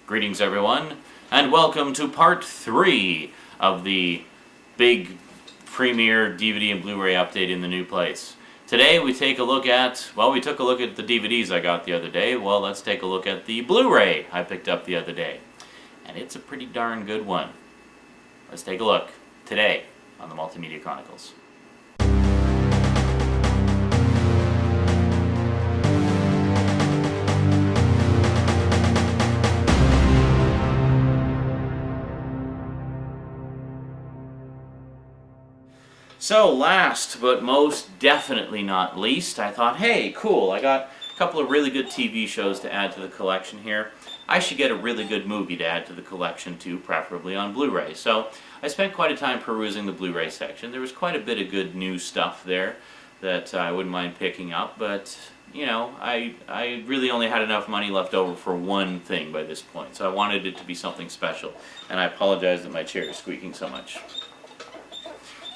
Greetings everyone, and welcome to part 3 of the big premiere DVD and Blu-ray update in the new place. Today we take a look at, we took a look at the DVDs I got the other day. Well, let's take a look at the Blu-ray I picked up the other day. And it's a pretty darn good one. Let's take a look today on the Multimedia Chronicles. So last but most definitely not least, I thought, hey, cool, I got a couple of really good TV shows to add to the collection here. I should get a really good movie to add to the collection too, preferably on Blu-ray. So I spent quite a time perusing the Blu-ray section. There was quite a bit of good new stuff there that I wouldn't mind picking up, but you know, I really only had enough money left over for one thing by this point, so I wanted it to be something special. And I apologize that my chair is squeaking so much.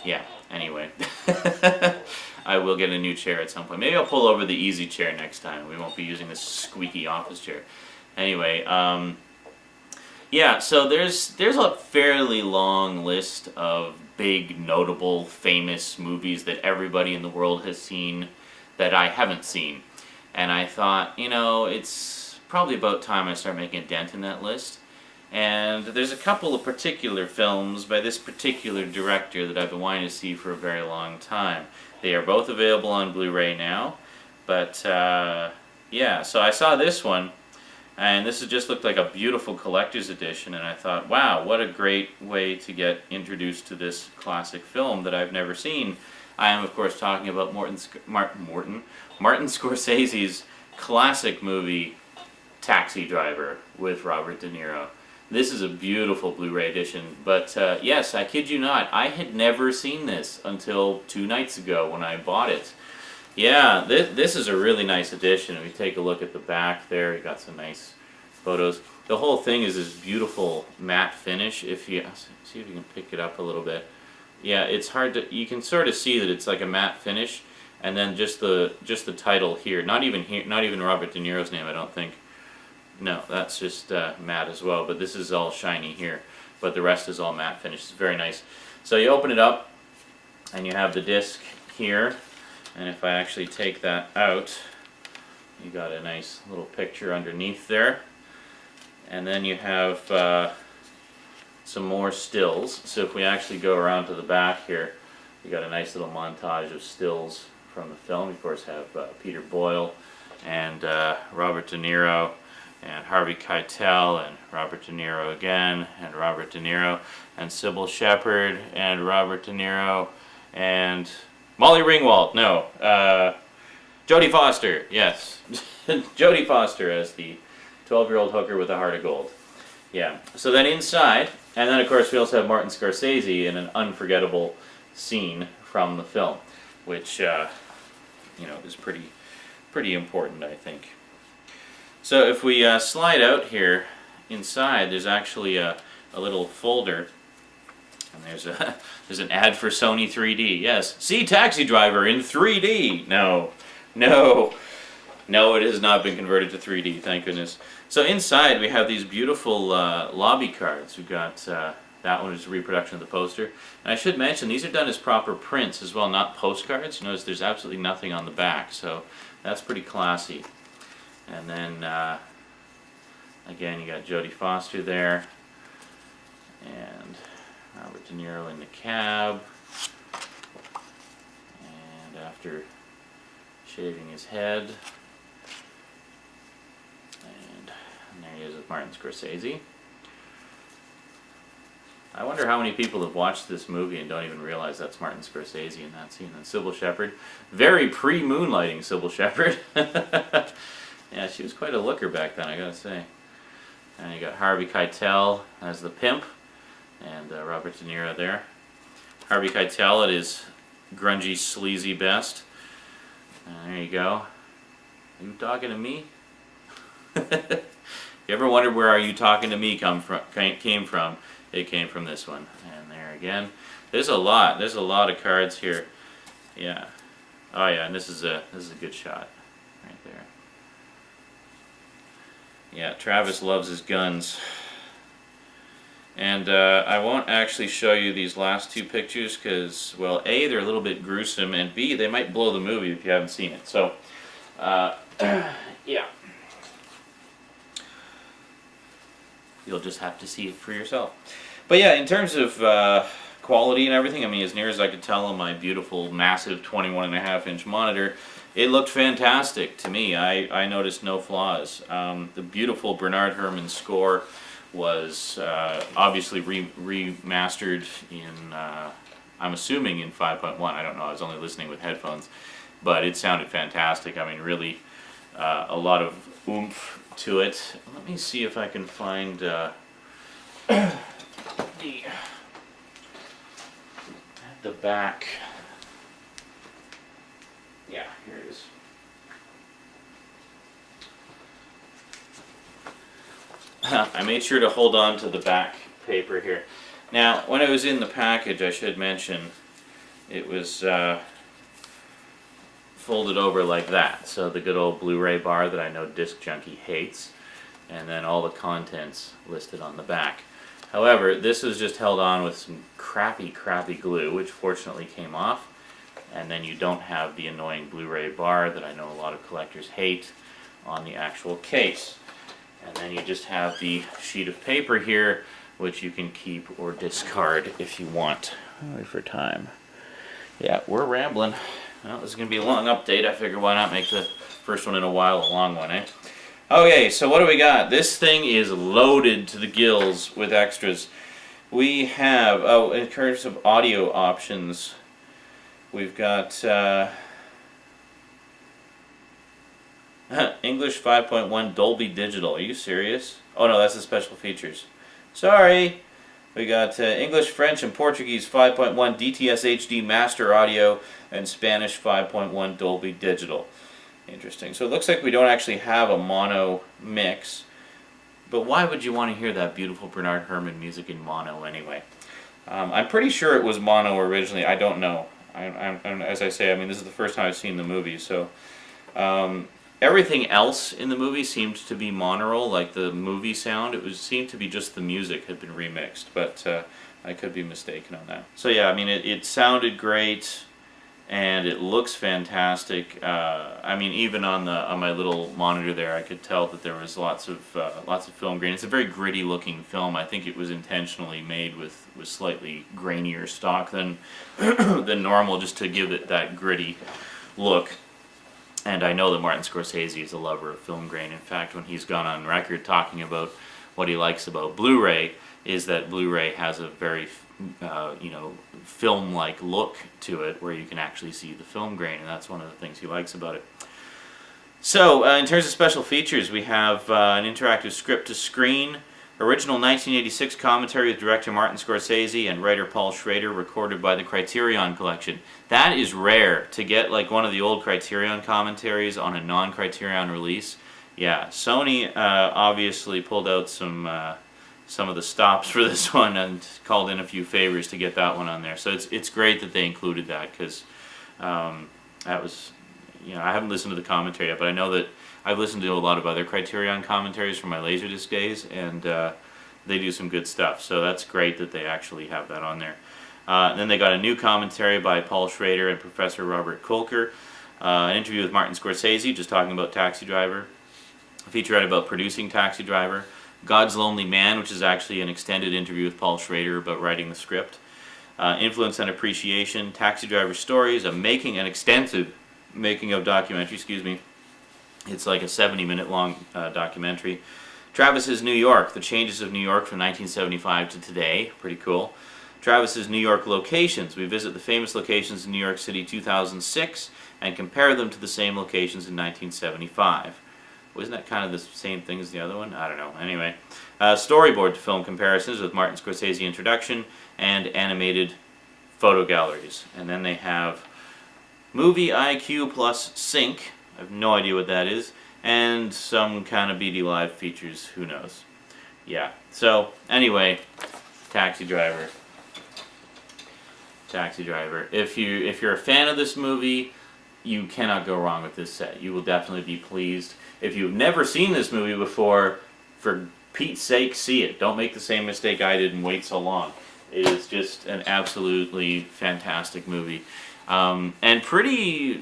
Yeah, anyway. I will get a new chair at some point. Maybe I'll pull over the easy chair next time. We won't be using this squeaky office chair. Anyway, yeah, so there's a fairly long list of big, notable, famous movies that everybody in the world has seen that I haven't seen. And I thought, you know, it's probably about time I start making a dent in that list. And there's a couple of particular films by this particular director that I've been wanting to see for a very long time. They are both available on Blu-ray now, but yeah, so I saw this one, and this just looked like a beautiful collector's edition, and I thought, wow, what a great way to get introduced to this classic film that I've never seen. I am, of course, talking about Martin Scorsese's classic movie, Taxi Driver, with Robert De Niro. This is a beautiful Blu-ray edition, but yes, I kid you not, I had never seen this until 2 nights ago when I bought it. Yeah, this is a really nice edition. If you take a look at the back there, you got some nice photos. The whole thing is this beautiful matte finish. If you see if you can pick it up a little bit. Yeah, it's hard to, you can sort of see that it's like a matte finish, and then just the title here. Not even Robert De Niro's name, I don't think. No, that's just matte as well, but this is all shiny here, but the rest is all matte finish. It's very nice. So you open it up, and you have the disc here, and if I actually take that out, you got a nice little picture underneath there, and then you have some more stills. So if we actually go around to the back here, you got a nice little montage of stills from the film. You of course have Peter Boyle and Robert De Niro, and Harvey Keitel, and Robert De Niro again, and Robert De Niro, and Sybil Shepherd, and Robert De Niro, and Molly Ringwald, no, Jodie Foster, yes, Jodie Foster as the 12-year-old hooker with a heart of gold. Yeah, so then inside, and then of course we also have Martin Scorsese in an unforgettable scene from the film, which, you know, is pretty important, I think. So if we slide out here, inside there's actually a little folder, and there's an ad for Sony 3D. Yes, see Taxi Driver in 3D. No, it has not been converted to 3D, thank goodness. So inside we have these beautiful lobby cards. We've got that one is a reproduction of the poster, and I should mention these are done as proper prints as well, not postcards. You notice there's absolutely nothing on the back, so that's pretty classy. And then, again, you got Jodie Foster there, and Robert De Niro in the cab, and after shaving his head, and there he is with Martin Scorsese. I wonder how many people have watched this movie and don't even realize that's Martin Scorsese in that scene. And Sybil Shepherd, very pre-moonlighting Sybil Shepherd. Yeah, she was quite a looker back then, I gotta say. And you got Harvey Keitel as the pimp, and Robert De Niro there. Harvey Keitel at his grungy, sleazy best. And there you go. Are you talking to me? If you ever wondered where Are You Talking to Me came from, it came from this one. And there again. There's a lot of cards here. Yeah. Oh yeah, and this is a good shot right there. Yeah, Travis loves his guns. And I won't actually show you these last two pictures because, well, A, they're a little bit gruesome, and B, they might blow the movie if you haven't seen it. So, yeah. You'll just have to see it for yourself. But yeah, in terms of quality and everything, I mean, as near as I could tell on my beautiful, massive 21.5-inch monitor, it looked fantastic to me. I noticed no flaws. The beautiful Bernard Herrmann score was obviously remastered in, I'm assuming in 5.1. I don't know, I was only listening with headphones. But it sounded fantastic. I mean, really a lot of oomph to it. Let me see if I can find the back. Yeah, here it is. I made sure to hold on to the back paper here. Now, when it was in the package, I should mention, it was folded over like that. So the good old Blu-ray bar that I know Disc Junkie hates, and then all the contents listed on the back. However, this was just held on with some crappy glue, which fortunately came off, and then you don't have the annoying Blu-ray bar that I know a lot of collectors hate on the actual case. And then you just have the sheet of paper here, which you can keep or discard if you want. Wait for time. Yeah, we're rambling. Well, this is going to be a long update. I figure why not make the first one in a while a long one, eh? Okay, so what do we got? This thing is loaded to the gills with extras. We have, oh, in terms of audio options, we've got English 5.1 Dolby Digital. Are you serious? Oh no, that's the special features. Sorry. We got English, French, and Portuguese 5.1 DTS HD Master Audio and Spanish 5.1 Dolby Digital. Interesting. So it looks like we don't actually have a mono mix. But why would you want to hear that beautiful Bernard Herrmann music in mono anyway? I'm pretty sure it was mono originally. I don't know. As I say, I mean, this is the first time I've seen the movie, so everything else in the movie seemed to be monaural, like the movie sound. It seemed to be just the music had been remixed, but I could be mistaken on that. So yeah, I mean, it sounded great, and it looks fantastic. I mean, even on my little monitor there, I could tell that there was lots of film grain. It's a very gritty looking film. I think it was intentionally made with slightly grainier stock than than normal, just to give it that gritty look. And I know that Martin Scorsese is a lover of film grain. In fact, when he's gone on record talking about what he likes about Blu-ray, is that Blu-ray has a very film-like look to it, where you can actually see the film grain, and that's one of the things he likes about it. So, in terms of special features, we have an interactive script-to-screen, original 1986 commentary with director Martin Scorsese and writer Paul Schrader, recorded by the Criterion Collection. That is rare, to get like one of the old Criterion commentaries on a non-Criterion release. Yeah, Sony obviously pulled out some of the stops for this one and called in a few favors to get that one on there. So it's great that they included that, because that was, I haven't listened to the commentary yet, but I know that I've listened to a lot of other Criterion commentaries from my Laserdisc days, and they do some good stuff. So that's great that they actually have that on there. Then they got a new commentary by Paul Schrader and Professor Robert Kolker, an interview with Martin Scorsese, just talking about Taxi Driver, a featurette about producing Taxi Driver, God's Lonely Man, which is actually an extended interview with Paul Schrader about writing the script, Influence and Appreciation, Taxi Driver Stories, an extensive making of documentary, It's like a 70-minute long documentary. Travis's New York, the changes of New York from 1975 to today, pretty cool. Travis's New York locations, we visit the famous locations in New York City 2006 and compare them to the same locations in 1975. Wasn't that kind of the same thing as the other one? I don't know. Anyway, storyboard to film comparisons with Martin Scorsese introduction and animated photo galleries. And then they have Movie IQ plus Sync. I have no idea what that is. And some kind of BD Live features. Who knows? Yeah. So, anyway, Taxi Driver. Taxi Driver. If you're a fan of this movie, you cannot go wrong with this set. You will definitely be pleased. If you've never seen this movie before, For Pete's sake, see it. Don't make the same mistake I did and wait so long. It is just an absolutely fantastic movie. And pretty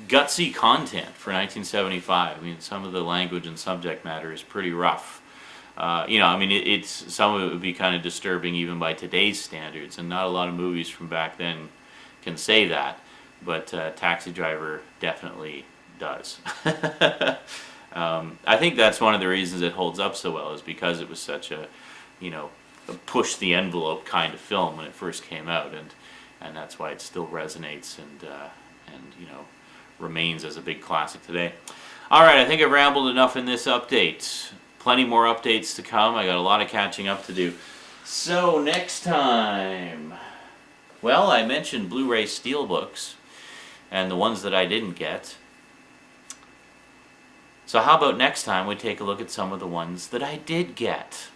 gutsy content for 1975. I mean, some of the language and subject matter is pretty rough. It's some of it would be kind of disturbing even by today's standards, and not a lot of movies from back then can say that. But Taxi Driver definitely does. I think that's one of the reasons it holds up so well, is because it was such a push the envelope kind of film when it first came out, and that's why it still resonates and remains as a big classic today. All right, I think I've rambled enough in this update. Plenty more updates to come. I got a lot of catching up to do. So next time, well, I mentioned Blu-ray steelbooks and the ones that I didn't get. So how about next time we take a look at some of the ones that I did get?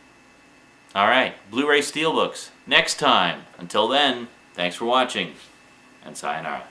All right, Blu-ray steelbooks next time. Until then, thanks for watching, and sayonara.